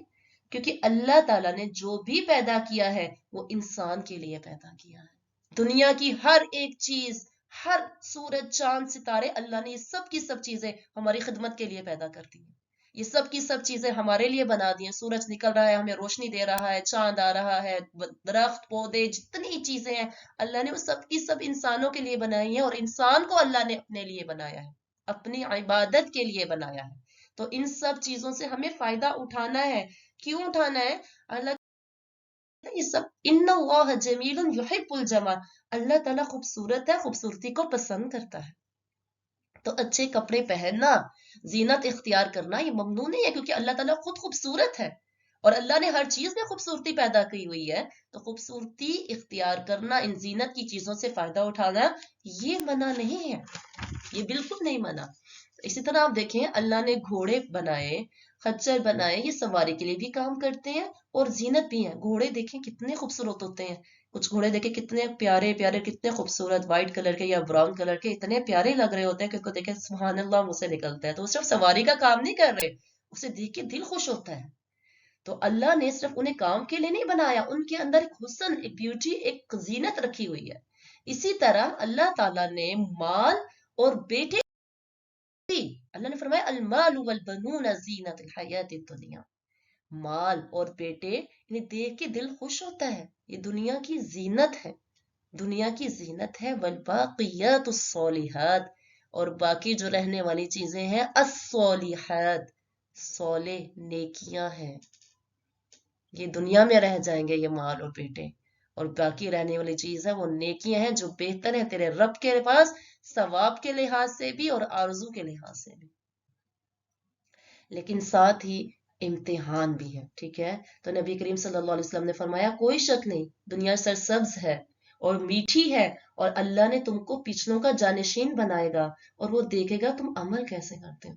کیونکہ اللہ تعالیٰ نے جو بھی پیدا کیا ہے وہ انسان کے لیے پیدا کیا ہے۔ دنیا کی ہر ایک چیز، ہر سورج چاند ستارے، اللہ نے یہ سب کی سب چیزیں ہماری خدمت کے لیے پیدا کر دی ہیں، یہ سب کی سب چیزیں ہمارے لیے بنا دی ہیں۔ سورج نکل رہا ہے ہمیں روشنی دے رہا ہے، چاند آ رہا ہے، درخت پودے جتنی چیزیں ہیں اللہ نے وہ سب کی سب انسانوں کے لیے بنائی ہیں، اور انسان کو اللہ نے اپنے لیے بنایا ہے، اپنی عبادت کے لیے بنایا ہے۔ تو ان سب چیزوں سے ہمیں فائدہ اٹھانا ہے۔ کیوں اٹھانا ہے؟ اللہ یہ سب ان اللہ جمیل یحب الجمال، اللہ تعالیٰ خوبصورت ہے، خوبصورتی کو پسند کرتا ہے۔ تو اچھے کپڑے پہننا، زینت اختیار کرنا یہ ممنوع نہیں ہے، کیونکہ اللہ تعالیٰ خود خوبصورت ہے، اور اللہ نے ہر چیز میں خوبصورتی پیدا کی ہوئی ہے۔ تو خوبصورتی اختیار کرنا، ان زینت کی چیزوں سے فائدہ اٹھانا یہ منع نہیں ہے، یہ بالکل نہیں منع۔ اسی طرح آپ دیکھیں اللہ نے گھوڑے بنائے، خچر بنائے، یہ سواری کے لیے بھی کام کرتے ہیں اور زینت بھی ہیں۔ گھوڑے دیکھیں کتنے خوبصورت ہوتے ہیں، کچھ گھوڑے دیکھیں کتنے پیارے پیارے، کتنے خوبصورت، وائٹ کلر کے یا براؤن کلر کے، اتنے پیارے لگ رہے ہوتے ہیں کہ ان کو دیکھیں سبحان اللہ منہ سے نکلتا ہے۔ تو وہ صرف سواری کا کام نہیں کر رہے، اسے دیکھ کے دل خوش ہوتا ہے۔ تو اللہ نے صرف انہیں کام کے لیے نہیں بنایا، ان کے اندر ایک حسن، ایک بیوٹی، ایک زینت رکھی ہوئی ہے۔ اسی طرح اللہ تعالیٰ نے مال اور بیٹے، اللہ نے فرمایا المال والبنون زینت الحیات الدنیا، مال اور بیٹے انہیں دیکھ کے دل خوش ہوتا ہے. یہ دنیا کی زینت ہے، دنیا کی زینت ہے. والباقیات الصالحات، اور باقی جو رہنے والی چیزیں ہیں الصالحات، صالح نیکیاں ہیں. یہ دنیا میں رہ جائیں گے یہ مال اور بیٹے، اور باقی رہنے والی چیز ہے وہ نیکیاں ہیں جو بہتر ہیں تیرے رب کے پاس، ثواب کے لحاظ سے بھی اور آرزو کے لحاظ سے بھی. لیکن ساتھ ہی امتحان بھی ہے. ٹھیک ہے، تو نبی کریم صلی اللہ علیہ وسلم نے فرمایا کوئی شک نہیں دنیا سرسبز ہے اور میٹھی ہے، اور اللہ نے تم کو پچھلوں کا جانشین بنائے گا، اور وہ دیکھے گا تم عمل کیسے کرتے ہو.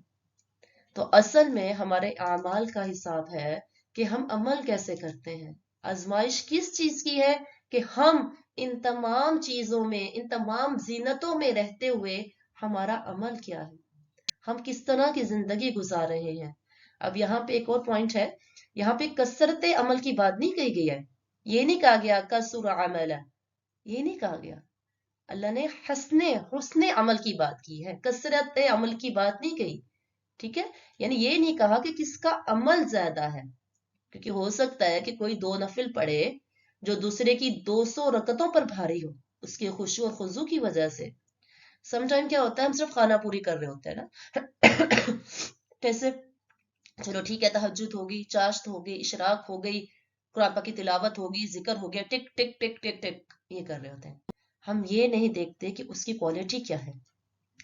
تو اصل میں ہمارے اعمال کا حساب ہے کہ ہم عمل کیسے کرتے ہیں. آزمائش کس چیز کی ہے؟ کہ ہم ان تمام چیزوں میں، ان تمام زینتوں میں رہتے ہوئے ہمارا عمل کیا ہے، ہم کس طرح کی زندگی گزار رہے ہیں. اب یہاں پہ ایک اور پوائنٹ ہے، یہاں پہ کثرت عمل کی بات نہیں کہی گئی ہے. یہ نہیں کہا گیا کثر عمل، یہ نہیں کہا گیا. اللہ نے حسن عمل کی بات کی ہے، کثرت عمل کی بات نہیں کہی. ٹھیک ہے، یعنی یہ نہیں کہا کہ کس کا عمل زیادہ ہے، کیونکہ ہو سکتا ہے کہ کوئی 2 نفل پڑھے جو دوسرے کی 200 رکعتوں پر بھاری ہو اس کے خشوع اور خضوع کی وجہ سے. سم ٹائم کیا ہوتا ہے ہم صرف خانہ پوری کر رہے ہوتے ہیں نا جیسے چلو ٹھیک ہے تہجد ہوگی، چاشت ہوگی، اشراق ہو گئی، قرآن پاک کی تلاوت ہوگی، ذکر ہو گیا، ٹک ٹک ٹک ٹک ٹک یہ کر رہے ہوتے ہیں. ہم یہ نہیں دیکھتے کہ اس کی کوالٹی کیا ہے.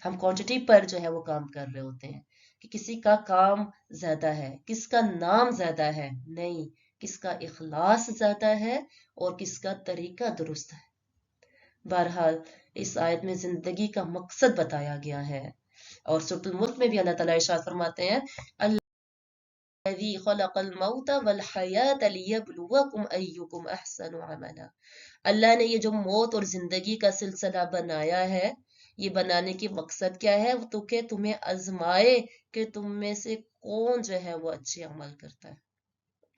ہم کوانٹٹی پر جو ہے وہ کام کر رہے ہوتے ہیں کہ کسی کا کام زیادہ ہے، کس کا نام زیادہ ہے، نہیں، کس کا اخلاص زیادہ ہے اور کس کا طریقہ درست ہے. بہرحال اس آیت میں زندگی کا مقصد بتایا گیا ہے، اور سورۃ الملک میں بھی اللہ تعالیٰ ارشاد فرماتے ہیں الذی خلق الموت والحیات لیبلوکم ایکم احسن عملا. اللہ نے یہ جو موت اور زندگی کا سلسلہ بنایا ہے، یہ بنانے کی مقصد کیا ہے؟ تو کہ تمہیں آزمائے کہ تم میں سے کون جو ہے وہ اچھے عمل کرتا ہے.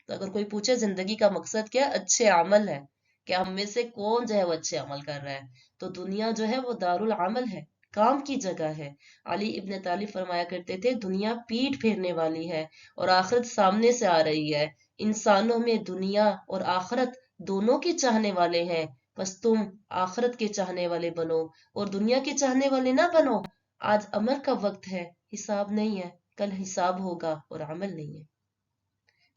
تو اگر کوئی پوچھے زندگی کا مقصد کیا؟ اچھے عمل ہے، کہ ہم میں سے کون جو ہے وہ اچھے عمل کر رہا ہے. تو دنیا جو ہے وہ دارالعمل ہے، کام کی جگہ ہے. علی ابن طالب فرمایا کرتے تھے دنیا پیٹ پھیرنے والی ہے اور آخرت سامنے سے آ رہی ہے. انسانوں میں دنیا اور آخرت دونوں کے چاہنے والے ہیں، بس تم آخرت کے چاہنے والے بنو اور دنیا کے چاہنے والے نہ بنو. آج عمل کا وقت ہے، حساب نہیں ہے، کل حساب ہوگا اور عمل نہیں ہے.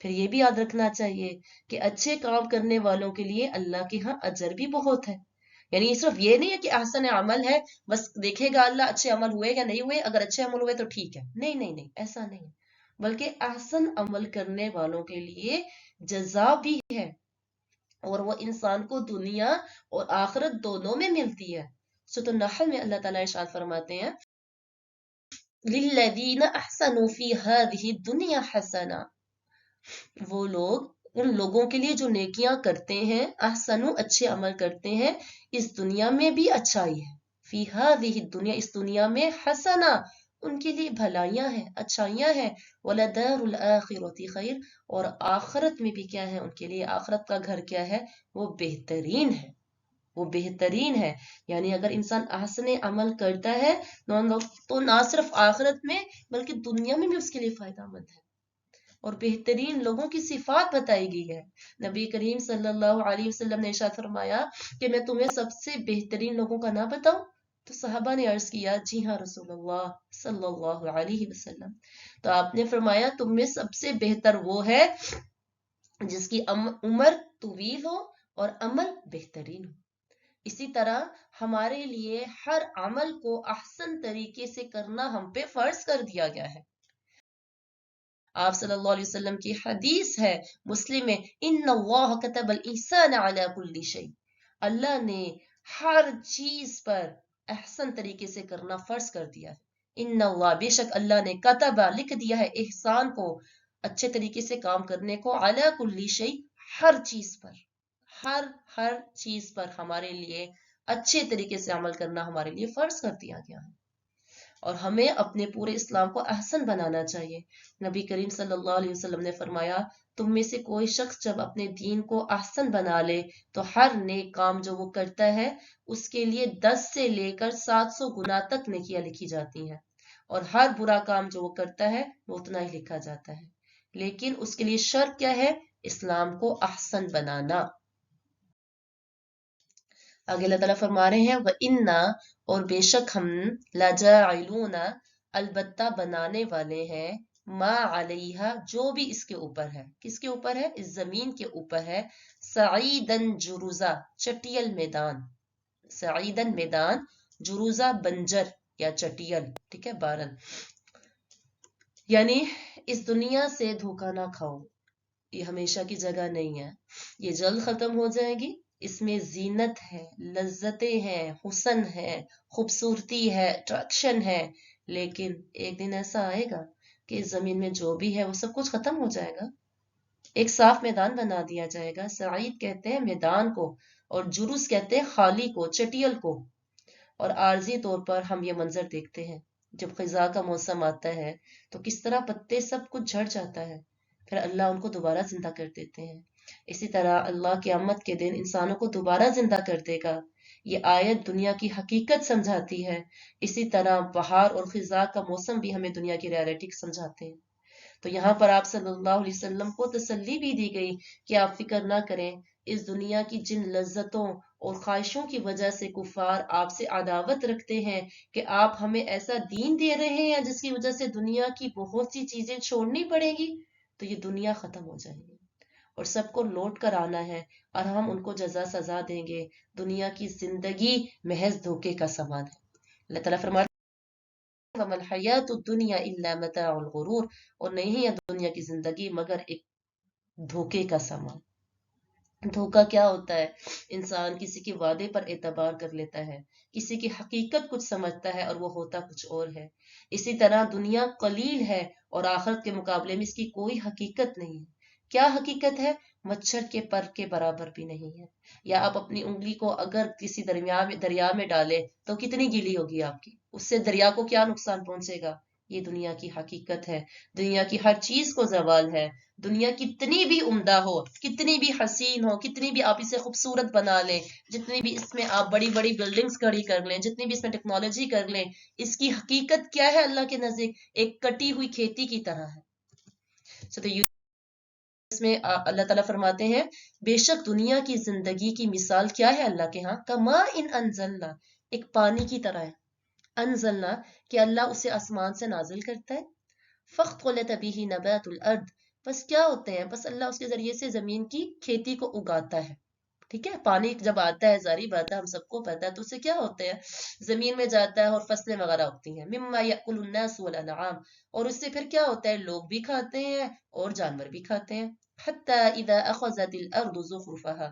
پھر یہ بھی یاد رکھنا چاہیے کہ اچھے کام کرنے والوں کے لیے اللہ کے ہاں اجر بھی بہت ہے. یعنی صرف یہ نہیں ہے کہ احسن عمل ہے بس دیکھے گا اللہ اچھے عمل ہوئے یا نہیں ہوئے، اگر اچھے عمل ہوئے تو ٹھیک ہے. نہیں نہیں نہیں، ایسا نہیں ہے، بلکہ احسن عمل کرنے والوں کے لیے جزا بھی ہے، اور وہ انسان کو دنیا اور آخرت دونوں میں ملتی ہے. سورۃ النحل میں اللہ تعالیٰ ارشاد فرماتے ہیں للذین احسنوا فی ہذہ الدنیا حسنہ. وہ لوگ، ان لوگوں کے لیے جو نیکیاں کرتے ہیں، احسنوا اچھے عمل کرتے ہیں، اس دنیا میں بھی اچھائی ہے. فی ہذہ الدنیا اس دنیا میں حسنہ ان کے لیے بھلائیاں ہیں، اچھائیاں ہیں. وَلَدَارُ الْآخِرَةِ خیر، اور آخرت میں بھی کیا ہے ان کے لیے، آخرت کا گھر کیا ہے؟ وہ بہترین ہے، وہ بہترین ہے. یعنی اگر انسان احسن عمل کرتا ہے تو نہ صرف آخرت میں بلکہ دنیا میں بھی اس کے لیے فائدہ مند ہے. اور بہترین لوگوں کی صفات بتائی گئی ہے. نبی کریم صلی اللہ علیہ وسلم نے ارشاد فرمایا کہ میں تمہیں سب سے بہترین لوگوں کا نام بتاؤں؟ تو صحابہ نے عرض کیا جی ہاں رسول اللہ صلی اللہ علیہ وسلم. تو آپ نے فرمایا تم میں سب سے بہتر وہ ہے جس کی عمر طویل ہو اور عمل بہترین ہو. اسی طرح ہمارے لیے ہر عمل کو احسن طریقے سے کرنا ہم پہ فرض کر دیا گیا ہے. آپ صلی اللہ علیہ وسلم کی حدیث ہے مسلم میں، ان اللہ کتب الاحسان علی کل شیء، اللہ نے ہر چیز پر احسن طریقے سے کرنا فرض کر دیا ہے. ان اللہ بے شک اللہ نے کتبہ لکھ دیا ہے احسان کو، اچھے طریقے سے کام کرنے کو، علی کل شیء ہر چیز پر، ہر چیز پر ہمارے لیے اچھے طریقے سے عمل کرنا ہمارے لیے فرض کر دیا گیا ہے. اور ہمیں اپنے پورے اسلام کو احسن بنانا چاہیے. نبی کریم صلی اللہ علیہ وسلم نے فرمایا تم میں سے کوئی شخص جب اپنے دین کو احسن بنا لے تو ہر نیک کام جو وہ کرتا ہے اس کے لیے 10 سے لے کر 700 گنا تک نیکیاں لکھی جاتی ہیں، اور ہر برا کام جو وہ کرتا ہے وہ اتنا ہی لکھا جاتا ہے. لیکن اس کے لیے شرط کیا ہے؟ اسلام کو احسن بنانا۔ آگے اللہ تعالیٰ فرما رہے ہیں وَإِنَّا، اور بے شک ہم، لَجَاعِلُونَ، البتہ بنانے والے ہیں، ما علیہا، جو بھی اس کے اوپر ہے۔ کس کے اوپر ہے؟ اس زمین کے اوپر ہے، سعیدن جروزہ، چٹیل میدان، سعیدن میدان، جروزہ بنجر یا چٹیل، ٹھیک ہے، بارن، یعنی اس دنیا سے دھوکہ نہ کھاؤ، یہ ہمیشہ کی جگہ نہیں ہے، یہ جلد ختم ہو جائے گی، اس میں زینت ہے، لذتیں ہیں، حسن ہے، خوبصورتی ہے، اٹریکشن ہے، لیکن ایک دن ایسا آئے گا کہ اس زمین میں جو بھی ہے وہ سب کچھ ختم ہو جائے گا، ایک صاف میدان بنا دیا جائے گا۔ سعید کہتے ہیں میدان کو، اور جروس کہتے ہیں خالی کو، چٹیل کو۔ اور عارضی طور پر ہم یہ منظر دیکھتے ہیں جب خزاں کا موسم آتا ہے تو کس طرح پتے سب کچھ جھڑ جاتا ہے، پھر اللہ ان کو دوبارہ زندہ کر دیتے ہیں۔ اسی طرح اللہ قیامت کے دن انسانوں کو دوبارہ زندہ کر دے گا، یہ آیت دنیا کی حقیقت سمجھاتی ہے۔ اسی طرح بہار اور خزاں کا موسم بھی ہمیں دنیا کی ریالٹی سمجھاتے ہیں۔ تو یہاں پر آپ صلی اللہ علیہ وسلم کو تسلی بھی دی گئی کہ آپ فکر نہ کریں، اس دنیا کی جن لذتوں اور خواہشوں کی وجہ سے کفار آپ سے عداوت رکھتے ہیں کہ آپ ہمیں ایسا دین دے رہے ہیں جس کی وجہ سے دنیا کی بہت سی چیزیں چھوڑنی پڑے گی، تو یہ دنیا ختم ہو جائے گی اور سب کو لوٹ کر آنا ہے، اور ہم ان کو جزا سزا دیں گے۔ دنیا کی زندگی محض دھوکے کا سامان ہے۔ اللہ تعالیٰ فرماتے وَمَا الْحَيَاةُ الدُّنْيَا إِلَّا مَتَاعُ الْغُرُورِ، اور نہیں ہے دنیا کی زندگی مگر ایک دھوکے کا سامان۔ دھوکا کیا ہوتا ہے؟ انسان کسی کے وعدے پر اعتبار کر لیتا ہے، کسی کی حقیقت کچھ سمجھتا ہے اور وہ ہوتا کچھ اور ہے۔ اسی طرح دنیا قلیل ہے اور آخرت کے مقابلے میں اس کی کوئی حقیقت نہیں ہے۔ کیا حقیقت ہے؟ مچھر کے پر کے برابر بھی نہیں ہے۔ یا آپ اپنی انگلی کو اگر کسی دریا میں ڈالے تو کتنی گیلی ہوگی آپ کی؟ اس سے دریا کو کیا نقصان پہنچے گا؟ یہ دنیا کی حقیقت ہے۔ دنیا کی ہر چیز کو زوال ہے۔ دنیا کتنی بھی عمدہ ہو، کتنی بھی حسین ہو، کتنی بھی آپ اسے خوبصورت بنا لیں، جتنی بھی اس میں آپ بڑی بڑی بلڈنگز کھڑی کر لیں، جتنی بھی اس میں ٹیکنالوجی کر لیں، اس کی حقیقت کیا ہے اللہ کے نزدیک؟ ایک کٹی ہوئی کھیتی کی طرح ہے۔ اس میں اللہ تعالیٰ فرماتے ہیں بے شک دنیا کی زندگی کی مثال کیا ہے اللہ کے ہاں؟ کما ان انزلنا، ایک پانی کی طرح ہے۔ انزلنا کہ اللہ اسے آسمان سے نازل کرتا ہے، فاختلط به نبات الارض، بس کیا ہوتے ہیں؟ بس اللہ اس کے ذریعے سے زمین کی کھیتی کو اگاتا ہے، ٹھیک ہے؟ پانی جب آتا ہے، ظاہری بات ہے، ہم سب کو پتا ہے، تو اسے کیا ہوتا ہے؟ زمین میں جاتا ہے اور فصلیں وغیرہ اگتی ہیں، مما یاکل الناس والانعام، اور اس سے پھر کیا ہوتا ہے؟ لوگ بھی کھاتے ہیں اور جانور بھی کھاتے ہیں۔ حتی اذا اخذت الارض زخرفها،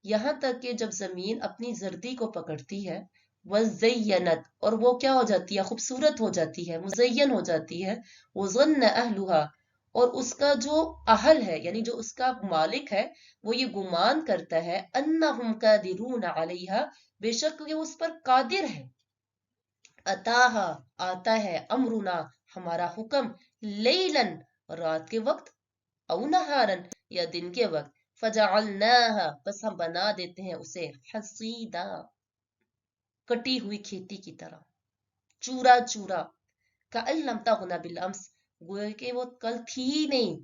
یہاں تک کہ جب زمین اپنی زردی کو پکڑتی ہے، وزینت، اور وہ کیا ہو جاتی ہے؟ خوبصورت ہو جاتی ہے، مزین ہو جاتی ہے، وظن اہلها، اور اس کا جو اہل ہے یعنی جو اس کا مالک ہے وہ یہ گمان کرتا ہے انہم قادرون علیہا، بے شک یہ اس پر قادر ہے، اتاہا، آتا ہے، امرنا، ہمارا حکم، لیلن، رات کے وقت، او نہارن، یا دن کے وقت، فجعلناہا، بس ہم بنا دیتے ہیں اسے، حصیدا، کٹی ہوئی کھیتی کی طرح، چورا چورا، کأن لم تغن بالامس، گویا کہ وہ کل تھی ہی نہیں۔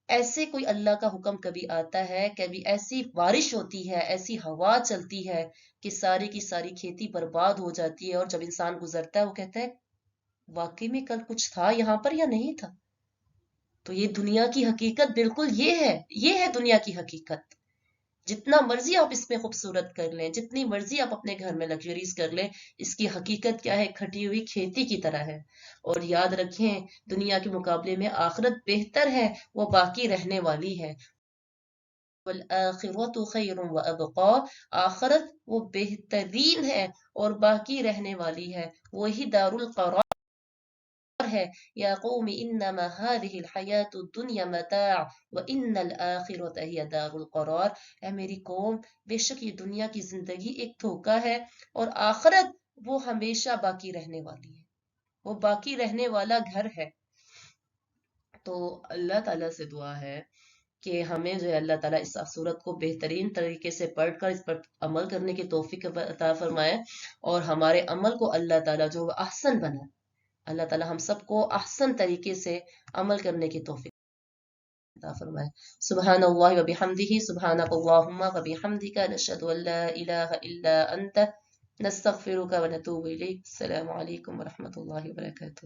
ایسے کوئی اللہ کا حکم کبھی آتا ہے، کبھی ایسی بارش ہوتی ہے، ایسی ہوا چلتی ہے کہ ساری کی ساری کھیتی برباد ہو جاتی ہے، اور جب انسان گزرتا ہے وہ کہتا ہے واقعی میں کل کچھ تھا یہاں پر یا نہیں تھا؟ تو یہ دنیا کی حقیقت بالکل یہ ہے دنیا کی حقیقت۔ جتنا مرضی آپ اس میں خوبصورت کر لیں، جتنی مرضی آپ اپنے گھر میں لگژریز کر لیں، اس کی حقیقت کیا ہے؟ کھٹی ہوئی کھیتی کی طرح ہے۔ اور یاد رکھیں دنیا کے مقابلے میں آخرت بہتر ہے، وہ باقی رہنے والی ہے۔ والآخرۃ خیر وابقا، آخرت وہ بہترین ہے اور باقی رہنے والی ہے، وہی دار القرار ہے۔ یا قوم انما هذه الحیاۃ الدنیا متاع وان الآخرۃ ہی دار القرار، اے میری قوم، بے شک یہ دنیا کی زندگی ایک دھوکا ہے اور آخرت وہ ہمیشہ باقی رہنے والی ہے، وہ باقی رہنے والا گھر ہے۔ تو اللہ تعالیٰ سے دعا ہے کہ ہمیں جو ہے اللہ تعالیٰ اس صورت کو بہترین طریقے سے پڑھ کر اس پر عمل کرنے کی توفیق عطا فرمائے، اور ہمارے عمل کو اللہ تعالیٰ جو احسن بنائے۔ اللہ تعالیٰ ہم سب کو احسن طریقے سے عمل کرنے کی توفیق عطا فرمائے۔ سبحان اللہ و بحمدہ، سبحانک اللہم و بحمدک، نشہد ان لا الہ الا انت، نستغفرک و نتوب الیک۔ السلام علیکم و رحمۃ اللہ وبرکاتہ۔